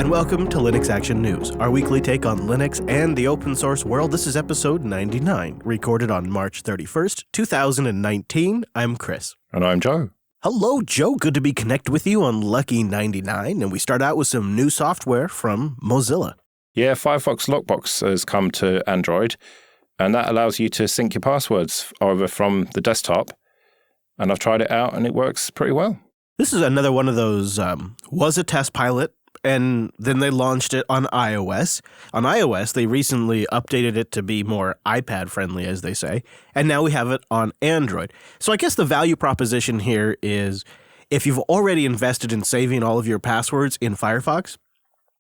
and welcome to Linux Action News, our weekly take on Linux and the open source world. This is episode 99, recorded on March 31st, 2019. I'm Chris. And I'm Joe. Hello, Joe. Good to be connected with you on Lucky 99, and we start out with some new software from Mozilla. Yeah, Firefox Lockbox has come to Android, and that allows you to sync your passwords over from the desktop. And I've tried it out, and it works pretty well. This is another one of those, was a test pilot, and then they launched it on iOS. On iOS, they recently updated it to be more iPad-friendly, as they say, and now we have it on Android. So I guess the value proposition here is if you've already invested in saving all of your passwords in Firefox,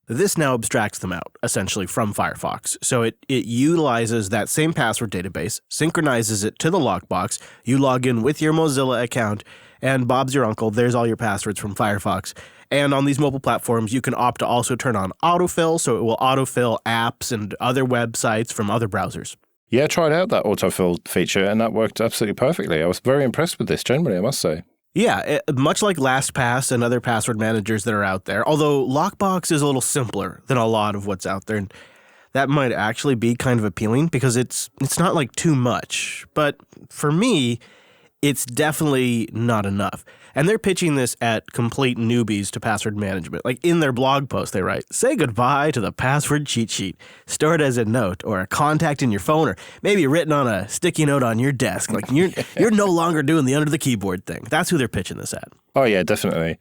this now abstracts them out, essentially, from Firefox. So it utilizes that same password database, synchronizes it to the lockbox, you log in with your Mozilla account, and Bob's your uncle, there's all your passwords from Firefox. And on these mobile platforms, you can opt to also turn on autofill, so it will autofill apps and other websites from other browsers. Yeah, I tried out that autofill feature, and that worked absolutely perfectly. I was very impressed with this, generally, I must say. Yeah, much like LastPass and other password managers that are out there, although Lockbox is a little simpler than a lot of what's out there, and that might actually be kind of appealing because it's not like too much. But for me, it's definitely not enough. And they're pitching this at complete newbies to password management. Like in their blog post, they write, say goodbye to the password cheat sheet. Store it as a note or a contact in your phone or maybe written on a sticky note on your desk. Like you're no longer doing the under the keyboard thing. That's who they're pitching this at. Oh, yeah, definitely.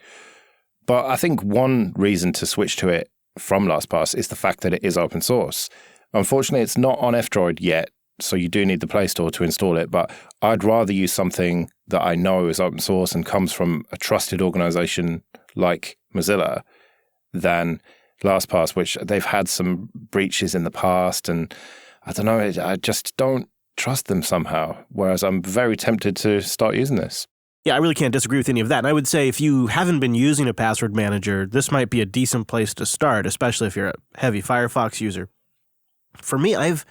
But I think one reason to switch to it from LastPass is the fact that it is open source. Unfortunately, it's not on F-Droid yet, so you do need the Play Store to install it, but I'd rather use something that I know is open source and comes from a trusted organization like Mozilla than LastPass, which they've had some breaches in the past, and I don't know, I just don't trust them somehow, whereas I'm very tempted to start using this. Yeah, I really can't disagree with any of that. And I would say if you haven't been using a password manager, this might be a decent place to start, especially if you're a heavy Firefox user. For me, I've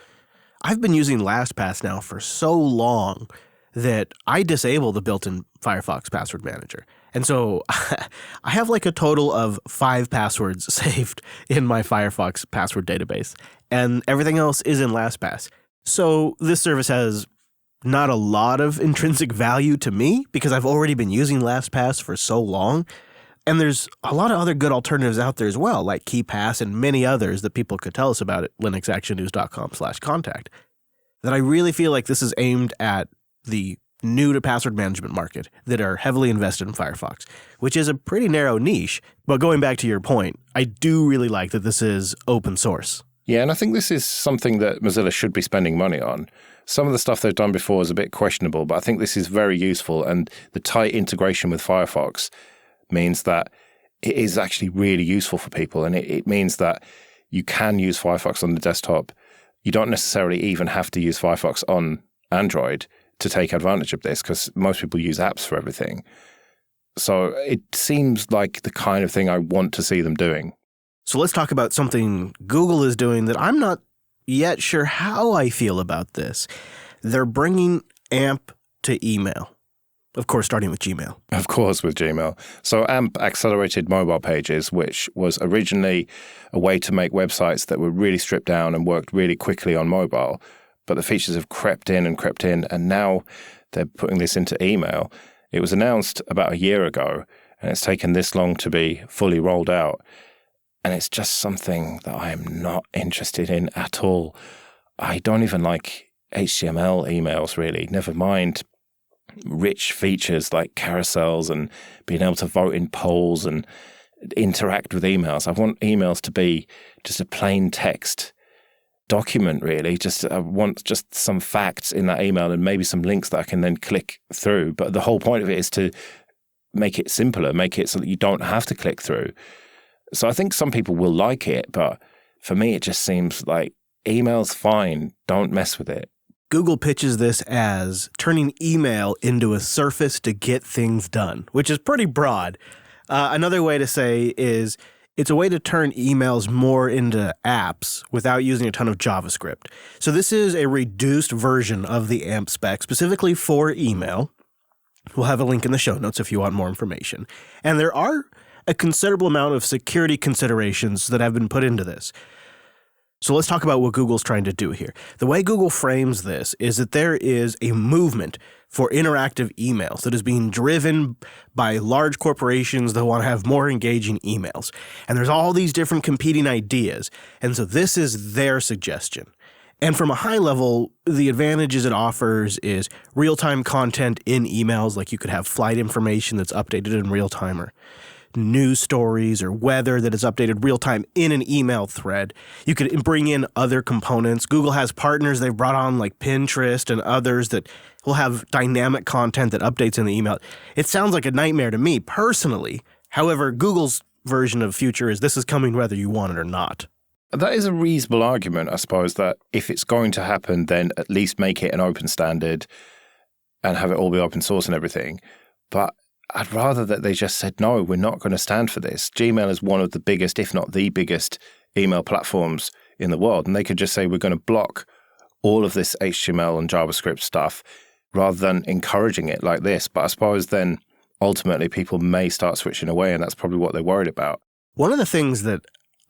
been using LastPass now for so long that I disable the built-in Firefox password manager. And so I have like a total of 5 passwords saved in my Firefox password database, and everything else is in LastPass. So this service has not a lot of intrinsic value to me because I've already been using LastPass for so long. And there's a lot of other good alternatives out there as well, like KeePass and many others that people could tell us about at linuxactionnews.com/contact, that I really feel like this is aimed at the new to password management market that are heavily invested in Firefox, which is a pretty narrow niche. But going back to your point, I do really like that this is open source. Yeah, and I think this is something that Mozilla should be spending money on. Some of the stuff they've done before is a bit questionable, but I think this is very useful, and the tight integration with Firefox means that it is actually really useful for people, and it means that you can use Firefox on the desktop. You don't necessarily even have to use Firefox on Android to take advantage of this because most people use apps for everything. So it seems like the kind of thing I want to see them doing. So let's talk about something Google is doing that I'm not yet sure how I feel about this. They're bringing AMP to email. Of course, starting with Gmail. Of course, with Gmail. So AMP accelerated mobile pages, which was originally a way to make websites that were really stripped down and worked really quickly on mobile. But the features have crept in, and now they're putting this into email. It was announced about a year ago, and it's taken this long to be fully rolled out. And it's just something that I am not interested in at all. I don't even like HTML emails, really, never mind rich features like carousels and being able to vote in polls and interact with emails. I want emails to be just a plain text document, really. I want just some facts in that email and maybe some links that I can then click through. But the whole point of it is to make it simpler, make it so that you don't have to click through. So I think some people will like it, but for me, it just seems like email's fine. Don't mess with it. Google pitches this as turning email into a surface to get things done, which is pretty broad. Another way to say is it's a way to turn emails more into apps without using a ton of JavaScript. So this is a reduced version of the AMP spec specifically for email. We'll have a link in the show notes if you want more information. And there are a considerable amount of security considerations that have been put into this. So let's talk about what Google's trying to do here. The way Google frames this is that there is a movement for interactive emails that is being driven by large corporations that want to have more engaging emails. And there's all these different competing ideas. And so this is their suggestion. And from a high level, the advantages it offers is real-time content in emails, like you could have flight information that's updated in real time, or news stories or weather that is updated real time in an email thread. You could bring in other components. Google has partners they've brought on like Pinterest and others that will have dynamic content that updates in the email. It sounds like a nightmare to me personally. However, Google's version of future is this is coming whether you want it or not. That is a reasonable argument, I suppose, that if it's going to happen, then at least make it an open standard and have it all be open source and everything. But I'd rather that they just said, no, we're not going to stand for this. Gmail is one of the biggest, if not the biggest, email platforms in the world. And they could just say, we're going to block all of this HTML and JavaScript stuff rather than encouraging it like this. But I suppose then ultimately people may start switching away, and that's probably what they're worried about. One of the things that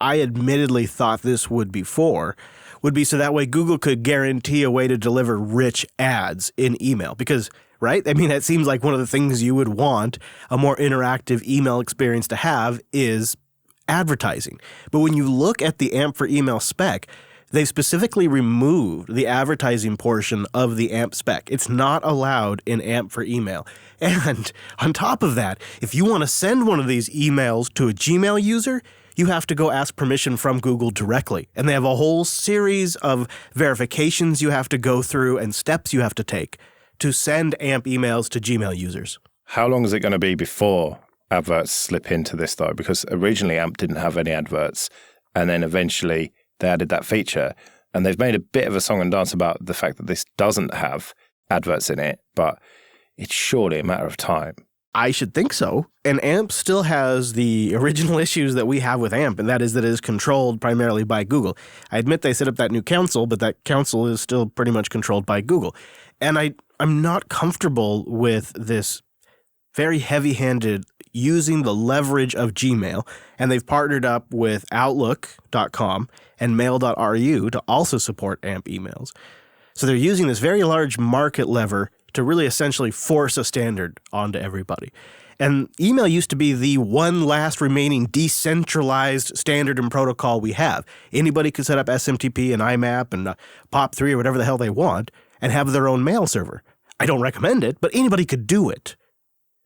I admittedly thought this would be for would be so that way Google could guarantee a way to deliver rich ads in email because right? I mean, that seems like one of the things you would want a more interactive email experience to have is advertising. But when you look at the AMP for email spec, they specifically removed the advertising portion of the AMP spec. It's not allowed in AMP for email. And on top of that, if you want to send one of these emails to a Gmail user, you have to go ask permission from Google directly. And they have a whole series of verifications you have to go through and steps you have to take to send AMP emails to Gmail users. How long is it going to be before adverts slip into this, though? Because originally AMP didn't have any adverts, and then eventually they added that feature. And they've made a bit of a song and dance about the fact that this doesn't have adverts in it, but it's surely a matter of time. I should think so. And AMP still has the original issues that we have with AMP, and that is that it is controlled primarily by Google. I admit they set up that new council, but that council is still pretty much controlled by Google. And I'm not comfortable with this very heavy-handed using the leverage of Gmail, and they've partnered up with Outlook.com and Mail.ru to also support AMP emails. So they're using this very large market lever to really essentially force a standard onto everybody. And email used to be the one last remaining decentralized standard and protocol we have. Anybody could set up SMTP and IMAP and POP3 or whatever the hell they want and have their own mail server. I don't recommend it, but anybody could do it.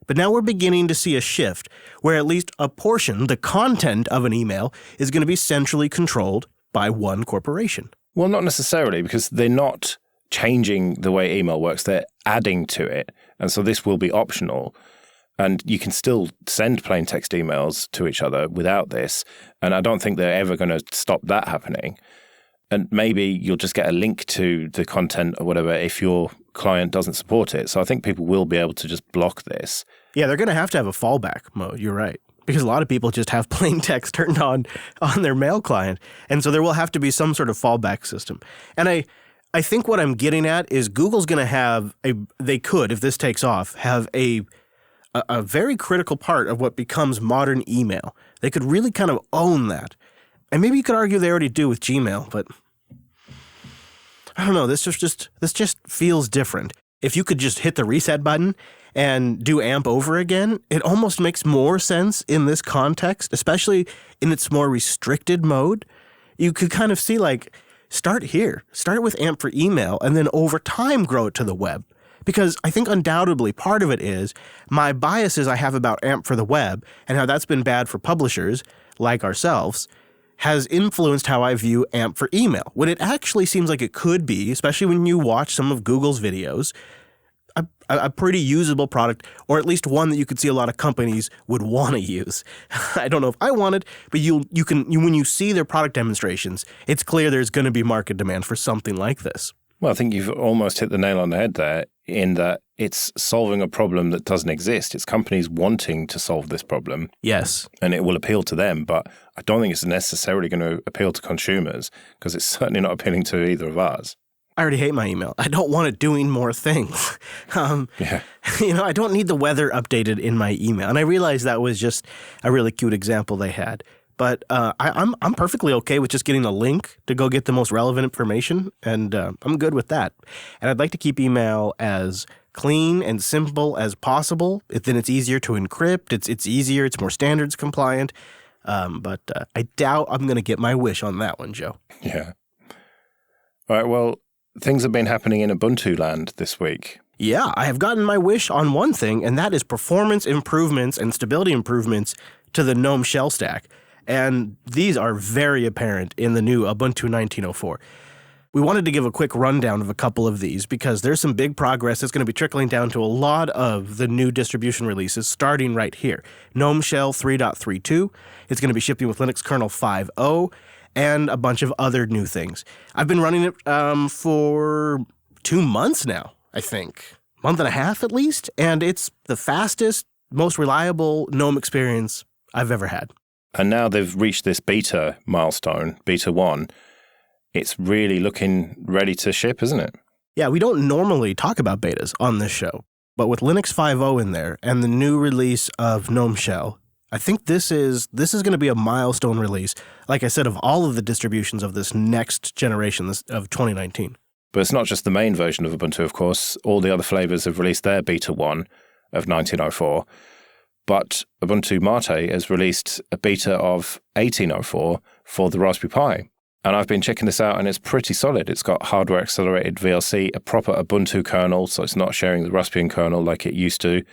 But now we're beginning to see a shift where at least a portion, the content of an email, is going to be centrally controlled by one corporation. Well, not necessarily, because they're not changing the way email works. They're adding to it. And so this will be optional. And you can still send plain text emails to each other without this. And I don't think they're ever going to stop that happening. And maybe you'll just get a link to the content or whatever if your client doesn't support it. So I think people will be able to just block this. Yeah, they're going to have a fallback mode. You're right. Because a lot of people just have plain text turned on their mail client. And so there will have to be some sort of fallback system. And I think what I'm getting at is Google's going to have they could, if this takes off, have a very critical part of what becomes modern email. They could really kind of own that. And maybe you could argue they already do with Gmail, but I don't know. This just feels different. If you could just hit the reset button and do AMP over again, it almost makes more sense in this context, especially in its more restricted mode. You could kind of see start here. Start with AMP for email and then over time grow it to the web. Because I think undoubtedly part of it is my biases I have about AMP for the web and how that's been bad for publishers like ourselves has influenced how I view AMP for email, when it actually seems like it could be, especially when you watch some of Google's videos, a pretty usable product, or at least one that you could see a lot of companies would want to use. I don't know if I want it, but you when you see their product demonstrations, it's clear there's going to be market demand for something like this. Well, I think you've almost hit the nail on the head there in that it's solving a problem that doesn't exist. It's companies wanting to solve this problem. Yes. And it will appeal to them, but I don't think it's necessarily going to appeal to consumers because it's certainly not appealing to either of us. I already hate my email. I don't want it doing more things. Yeah. I don't need the weather updated in my email. And I realized that was just a really cute example they had. But I'm perfectly okay with just getting a link to go get the most relevant information, and I'm good with that. And I'd like to keep email as clean and simple as possible. Then it's easier to encrypt. It's easier. It's more standards compliant. But I doubt I'm going to get my wish on that one, Joe. Yeah. All right, well, things have been happening in Ubuntu land this week. Yeah, I have gotten my wish on one thing, and that is performance improvements and stability improvements to the GNOME shell stack. And these are very apparent in the new Ubuntu 19.04. We wanted to give a quick rundown of a couple of these because there's some big progress that's going to be trickling down to a lot of the new distribution releases starting right here. GNOME Shell 3.32. It's going to be shipping with Linux kernel 5.0 and a bunch of other new things. I've been running it for 2 months now, I think. Month and a half at least. And it's the fastest, most reliable GNOME experience I've ever had. And now they've reached this beta milestone, beta 1. It's really looking ready to ship, isn't it? Yeah, we don't normally talk about betas on this show, but with Linux 5.0 in there and the new release of GNOME Shell, I think this is going to be a milestone release, like I said, of all of the distributions of this next generation of 2019. But it's not just the main version of Ubuntu, of course. All the other flavors have released their beta 1 of 19.04. But Ubuntu Mate has released a beta of 18.04 for the Raspberry Pi. And I've been checking this out, and it's pretty solid. It's got hardware-accelerated VLC, a proper Ubuntu kernel, so it's not sharing the Raspbian kernel like it used to.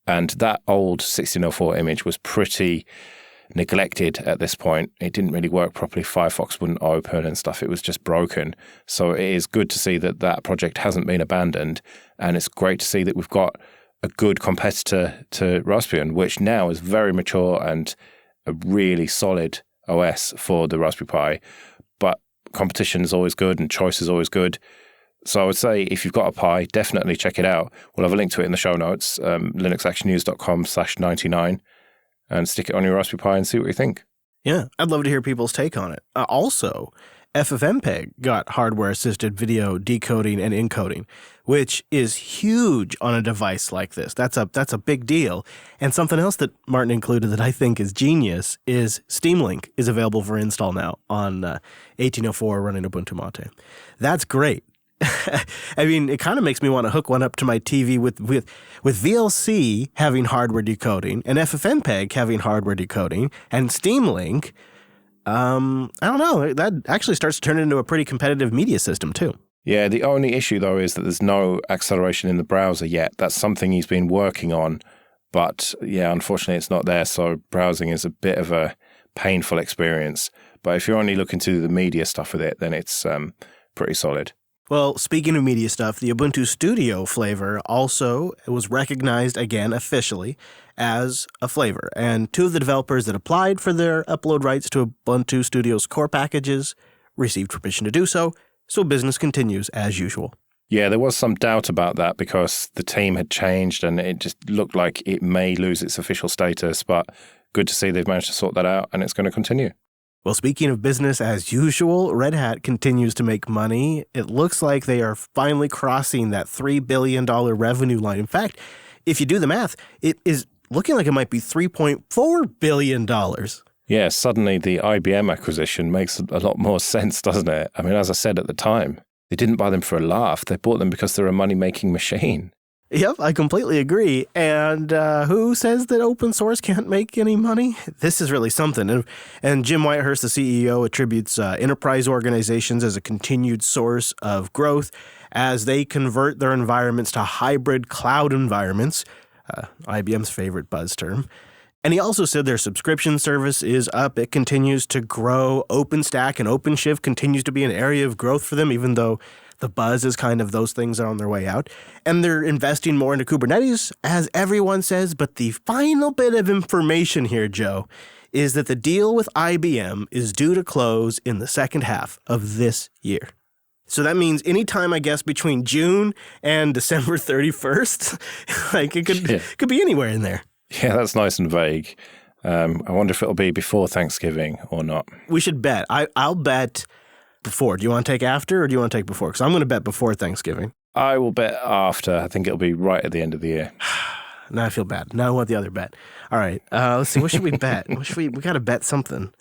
And that old 16.04 image was pretty neglected at this point. It didn't really work properly. Firefox wouldn't open and stuff. It was just broken. So it is good to see that that project hasn't been abandoned, and it's great to see that we've got a good competitor to Raspbian, which now is very mature and a really solid OS for the Raspberry Pi. But competition is always good and choice is always good. So I would say if you've got a Pi, definitely check it out. We'll have a link to it in the show notes, linuxactionnews.com/99, and stick it on your Raspberry Pi and see what you think. Yeah, I'd love to hear people's take on it. Also, FFmpeg got hardware-assisted video decoding and encoding, which is huge on a device like this. That's a big deal. And something else that Martin included that I think is genius is Steam Link is available for install now on 18.04 running Ubuntu Mate. That's great. I mean, it kind of makes me want to hook one up to my TV with VLC having hardware decoding and FFmpeg having hardware decoding and Steam Link. I don't know. That actually starts to turn into a pretty competitive media system, too. Yeah, the only issue, though, is that there's no acceleration in the browser yet. That's something he's been working on. But, yeah, unfortunately, it's not there. So browsing is a bit of a painful experience. But if you're only looking to do the media stuff with it, then it's pretty solid. Well, speaking of media stuff, the Ubuntu Studio flavor also was recognized again officially as a flavor. And 2 of the developers that applied for their upload rights to Ubuntu Studio's core packages received permission to do so. So business continues as usual. Yeah, there was some doubt about that because the team had changed and it just looked like it may lose its official status. But good to see they've managed to sort that out and it's going to continue. Well, speaking of business as usual, Red Hat continues to make money. It looks like they are finally crossing that $3 billion revenue line. In fact, if you do the math, it is looking like it might be $3.4 billion. Yeah, suddenly the IBM acquisition makes a lot more sense, doesn't it? I mean, as I said at the time, they didn't buy them for a laugh. They bought them because they're a money-making machine. Yep, I completely agree. And who says that open source can't make any money? This is really something. And Jim Whitehurst, the CEO, attributes enterprise organizations as a continued source of growth as they convert their environments to hybrid cloud environments, IBM's favorite buzz term. And he also said their subscription service is up. It continues to grow. OpenStack and OpenShift continues to be an area of growth for them, even though the buzz is kind of those things are on their way out. And they're investing more into Kubernetes, as everyone says. But the final bit of information here, Joe, is that the deal with IBM is due to close in the second half of this year. So that means anytime, I guess, between June and December 31st, like it could be anywhere in there. Yeah, that's nice and vague. I wonder if it'll be before Thanksgiving or not. We should bet. I'll bet before? Do you want to take after or do you want to take before? Because I'm going to bet before Thanksgiving. I will bet after. I think it'll be right at the end of the year. Now I feel bad. Now I want the other bet. All right. Let's see. What should we bet? We got to bet something.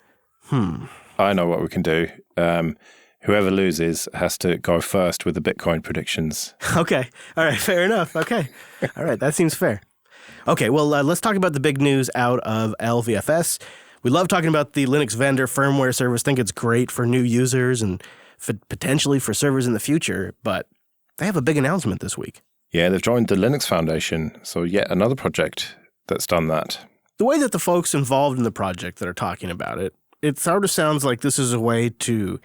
I know what we can do. Whoever loses has to go first with the Bitcoin predictions. Okay. All right. Fair enough. Okay. All right. That seems fair. Okay. Well, let's talk about the big news out of LVFS. We love talking about the Linux vendor firmware service. Think it's great for new users and potentially for servers in the future, but they have a big announcement this week. Yeah, they've joined the Linux Foundation, so yet another project that's done that. The way that the folks involved in the project that are talking about it, it sort of sounds like this is a way to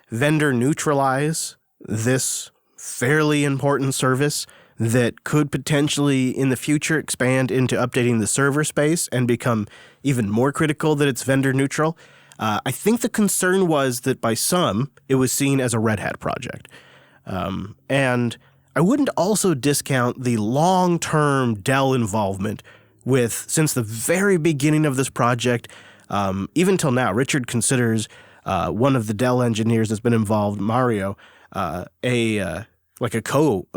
vendor neutralize this fairly important service that could potentially in the future expand into updating the server space and become even more critical that it's vendor neutral. I think the concern was that by some, it was seen as a Red Hat project. And I wouldn't also discount the long-term Dell involvement since the very beginning of this project, even till now. Richard considers one of the Dell engineers that's been involved, Mario, a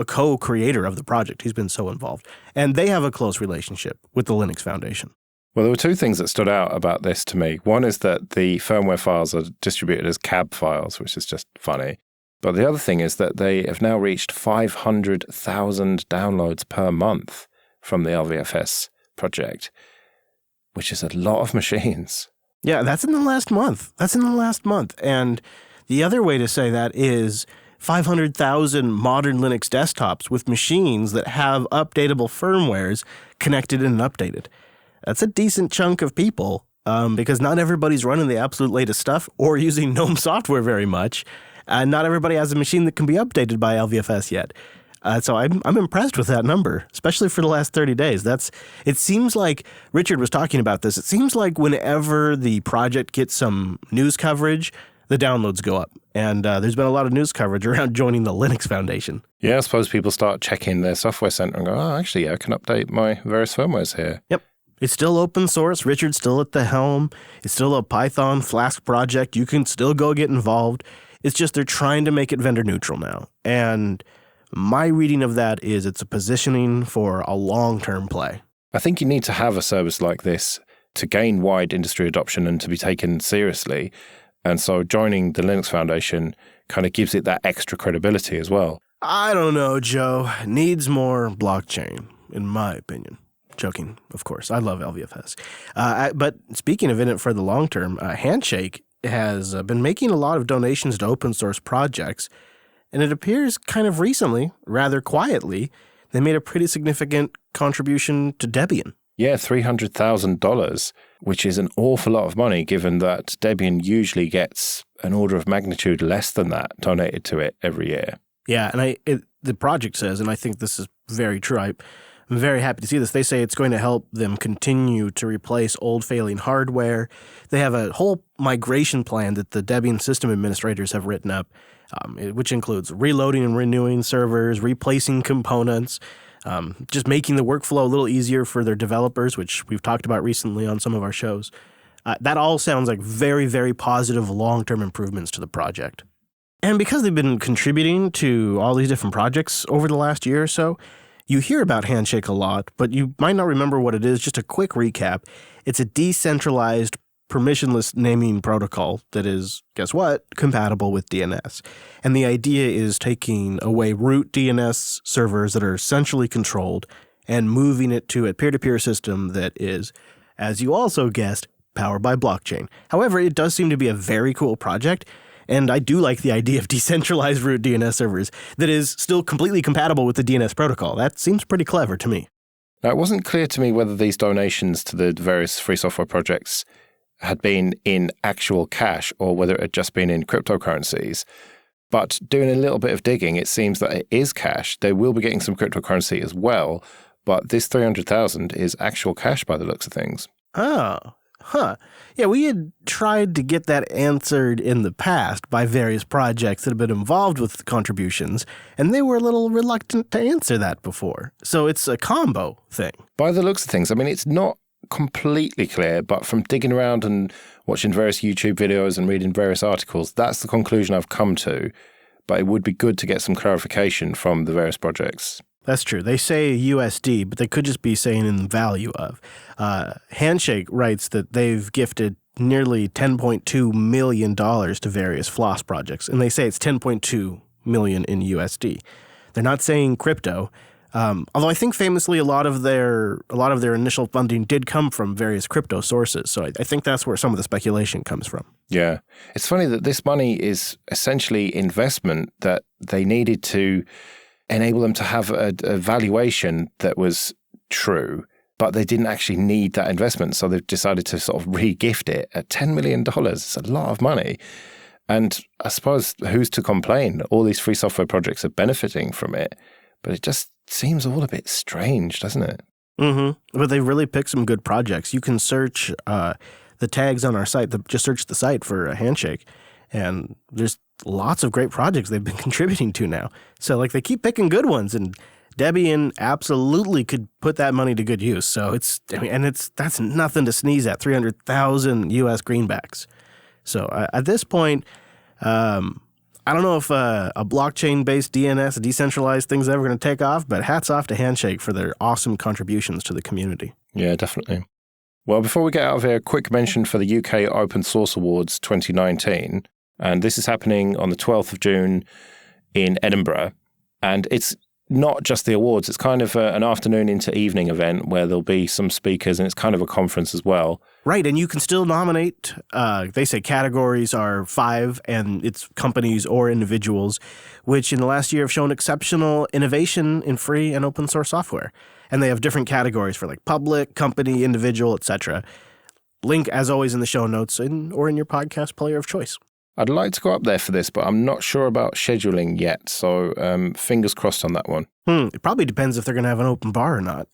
co-creator of the project. He's been so involved. And they have a close relationship with the Linux Foundation. Well, there were two things that stood out about this to me. One is that the firmware files are distributed as cab files, which is just funny. But the other thing is that they have now reached 500,000 downloads per month from the LVFS project, which is a lot of machines. Yeah, that's in the last month. And the other way to say that is 500,000 modern Linux desktops with machines that have updatable firmwares connected and updated. That's a decent chunk of people because not everybody's running the absolute latest stuff or using GNOME software very much. And not everybody has a machine that can be updated by LVFS yet. So I'm impressed with that number, especially for the last 30 days. It seems like, Richard was talking about this, it seems like whenever the project gets some news coverage, the downloads go up. And there's been a lot of news coverage around joining the Linux Foundation. Yeah, I suppose people start checking their software center and go, oh, actually, yeah, I can update my various firmwares here. Yep. It's still open source. Richard's still at the helm. It's still a Python Flask project. You can still go get involved. It's just they're trying to make it vendor neutral now. And my reading of that is it's a positioning for a long-term play. I think you need to have a service like this to gain wide industry adoption and to be taken seriously. And so joining the Linux Foundation kind of gives it that extra credibility as well. I don't know, Joe. Needs more blockchain, in my opinion. Joking, of course. I love LVFS. But speaking of in it for the long term, Handshake has been making a lot of donations to open source projects, and it appears kind of recently, rather quietly, they made a pretty significant contribution to Debian. Yeah, $300,000, which is an awful lot of money given that Debian usually gets an order of magnitude less than that donated to it every year. Yeah, and the project says, and I think this is very true, I'm very happy to see this. They say it's going to help them continue to replace old failing hardware. They have a whole migration plan that the Debian system administrators have written up, which includes reloading and renewing servers, replacing components, just making the workflow a little easier for their developers, which we've talked about recently on some of our shows. That all sounds like very, very positive long-term improvements to the project. And because they've been contributing to all these different projects over the last year or so, you hear about Handshake a lot, but you might not remember what it is. Just a quick recap. It's a decentralized, permissionless naming protocol that is, guess what, compatible with DNS. And the idea is taking away root DNS servers that are centrally controlled and moving it to a peer-to-peer system that is, as you also guessed, powered by blockchain. However, it does seem to be a very cool project. And I do like the idea of decentralized root DNS servers that is still completely compatible with the DNS protocol. That seems pretty clever to me. Now, it wasn't clear to me whether these donations to the various free software projects had been in actual cash or whether it had just been in cryptocurrencies. But doing a little bit of digging, it seems that it is cash. They will be getting some cryptocurrency as well, but this 300,000 is actual cash by the looks of things. Oh, huh. Yeah, we had tried to get that answered in the past by various projects that have been involved with contributions, and they were a little reluctant to answer that before. So it's a combo thing. By the looks of things, I mean, it's not completely clear, but from digging around and watching various YouTube videos and reading various articles, that's the conclusion I've come to. But it would be good to get some clarification from the various projects. That's true. They say USD, but they could just be saying in the value of. Handshake writes that they've gifted nearly $10.2 million to various floss projects, and they say it's $10.2 million in USD. They're not saying crypto, although I think famously a lot of their initial funding did come from various crypto sources. So I think that's where some of the speculation comes from. Yeah. It's funny that this money is essentially investment that they needed to enable them to have a valuation that was true, but they didn't actually need that investment. So they've decided to sort of re-gift it at $10 million. It's a lot of money. And I suppose who's to complain? All these free software projects are benefiting from it, but it just seems all a bit strange, doesn't it? Mm-hmm. But they really picked some good projects. You can search the tags on our site, just search the site for a Handshake, and there's lots of great projects they've been contributing to now. So they keep picking good ones, and Debian absolutely could put that money to good use. So that's nothing to sneeze at, 300,000 US greenbacks. So at this point, I don't know if a blockchain-based DNS, a decentralized thing's ever going to take off, but hats off to Handshake for their awesome contributions to the community. Yeah, definitely. Well, before we get out of here, a quick mention for the UK Open Source Awards 2019. And this is happening on the 12th of June in Edinburgh. And it's not just the awards, it's kind of an afternoon into evening event where there'll be some speakers, and it's kind of a conference as well. Right, and you can still nominate. They say categories are 5, and it's companies or individuals, which in the last year have shown exceptional innovation in free and open source software. And they have different categories for public, company, individual, etc. Link, as always, in the show notes or in your podcast player of choice. I'd like to go up there for this, but I'm not sure about scheduling yet, so fingers crossed on that one. It probably depends if they're going to have an open bar or not.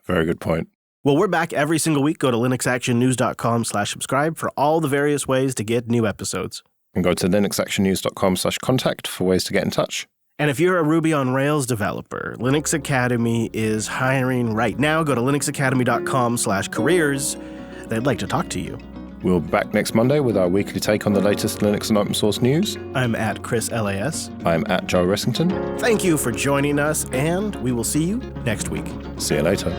Very good point. Well, we're back every single week. Go to linuxactionnews.com/subscribe for all the various ways to get new episodes. And go to linuxactionnews.com/contact for ways to get in touch. And if you're a Ruby on Rails developer, Linux Academy is hiring right now. Go to linuxacademy.com/careers. They'd like to talk to you. We'll be back next Monday with our weekly take on the latest Linux and open source news. I'm at Chris LAS. I'm at Joe Ressington. Thank you for joining us, and we will see you next week. See you later.